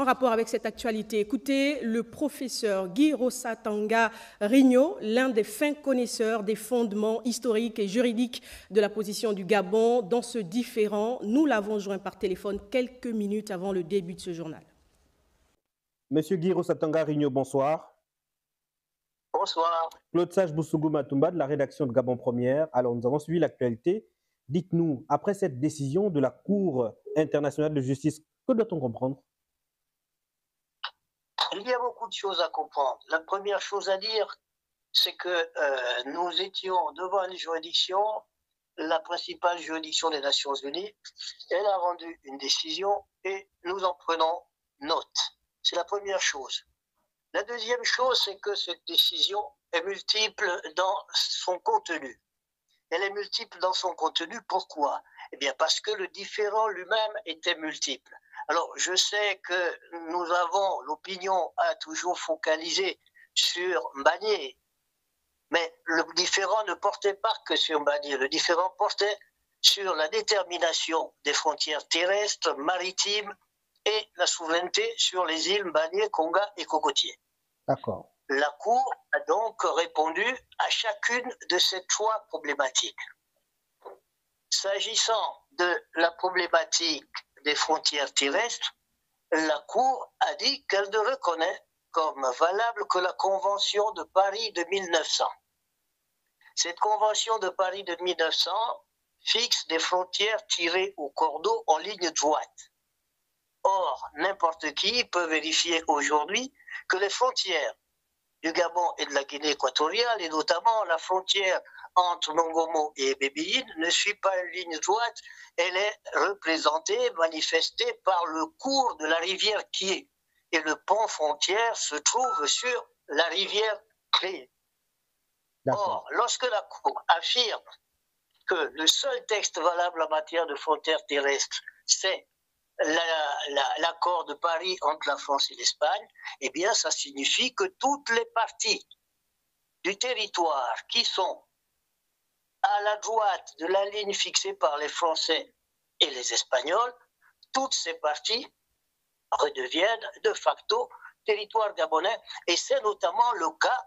en rapport avec cette actualité. Écoutez le professeur Guy Rosatanga Rigno, l'un des fins connaisseurs des fondements historiques et juridiques de la position du Gabon dans ce différend. Nous l'avons joint par téléphone quelques minutes avant le début de ce journal. Monsieur Guy Rosatanga Rigno, bonsoir. Bonsoir. Claude Sage Boussougou Matumba de la rédaction de Gabon Première. Alors, nous avons suivi l'actualité. Dites-nous, après cette décision de la Cour internationale de justice, que doit-on comprendre? Il y a beaucoup de choses à comprendre. La première chose à dire, c'est que nous étions devant une juridiction, la principale juridiction des Nations Unies. Elle a rendu une décision et nous en prenons note. C'est la première chose. La deuxième chose, c'est que cette décision est multiple dans son contenu. Elle est multiple dans son contenu. Pourquoi? Eh bien, parce que le différend lui-même était multiple. Alors, je sais que nous avons, l'opinion a toujours focalisé sur Mbagnié, mais le différend ne portait pas que sur Mbagnié. Le différend portait sur la détermination des frontières terrestres, maritimes et la souveraineté sur les îles Mbagnié, Konga et Cocotier. D'accord. La Cour a donc répondu à chacune de ces trois problématiques. S'agissant de la problématique des frontières terrestres, la Cour a dit qu'elle ne reconnaît comme valable que la Convention de Paris de 1900. Cette Convention de Paris de 1900 fixe des frontières tirées au cordeau en ligne droite. Or, n'importe qui peut vérifier aujourd'hui que les frontières du Gabon et de la Guinée équatoriale, et notamment la frontière entre Mongomo et Bébéine, ne suit pas une ligne droite. Elle est représentée, manifestée par le cours de la rivière Kié. Et le pont frontière se trouve sur la rivière Cré. Or, lorsque la Cour affirme que le seul texte valable en matière de frontières terrestres, c'est l'accord de Paris entre la France et l'Espagne, eh bien, ça signifie que toutes les parties du territoire qui sont à la droite de la ligne fixée par les Français et les Espagnols, toutes ces parties redeviennent de facto territoire gabonais. Et c'est notamment le cas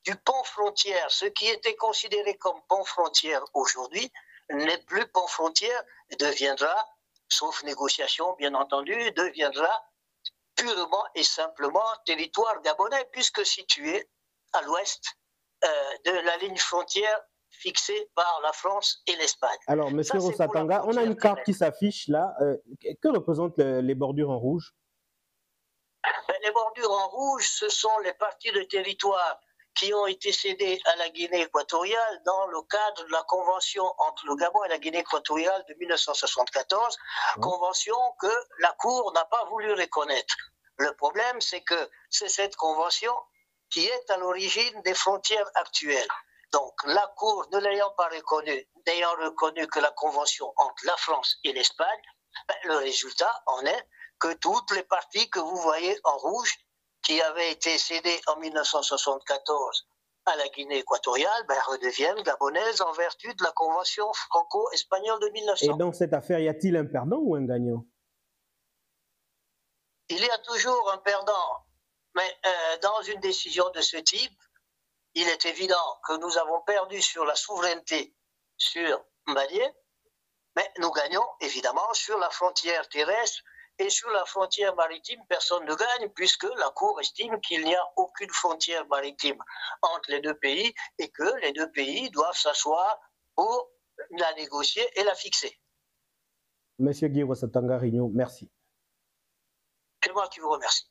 du pont frontière. Ce qui était considéré comme pont frontière aujourd'hui n'est plus pont frontière, deviendra, sauf négociation bien entendu, deviendra purement et simplement territoire gabonais, puisque situé à l'ouest de la ligne frontière fixée par la France et l'Espagne. Alors, M. Rosatanga, on a une carte qui s'affiche là. Que représentent les bordures en rouge? Les bordures en rouge, ce sont les parties de territoire qui ont été cédées à la Guinée équatoriale dans le cadre de la convention entre le Gabon et la Guinée équatoriale de 1974, convention que la Cour n'a pas voulu reconnaître. Le problème, c'est que c'est cette convention qui est à l'origine des frontières actuelles. Donc, la Cour, ne l'ayant pas reconnue, n'ayant reconnu que la convention entre la France et l'Espagne, le résultat en est que toutes les parties que vous voyez en rouge, qui avaient été cédées en 1974 à la Guinée équatoriale, redeviennent gabonaises en vertu de la convention franco-espagnole de 1900. Et dans cette affaire, y a-t-il un perdant ou un gagnant? Il y a toujours un perdant, mais dans une décision de ce type, il est évident que nous avons perdu sur la souveraineté sur Mbagnié, mais nous gagnons évidemment sur la frontière terrestre. Et sur la frontière maritime, personne ne gagne puisque la Cour estime qu'il n'y a aucune frontière maritime entre les deux pays et que les deux pays doivent s'asseoir pour la négocier et la fixer. Monsieur Guy Rosatanga Rigno, merci. C'est moi qui vous remercie.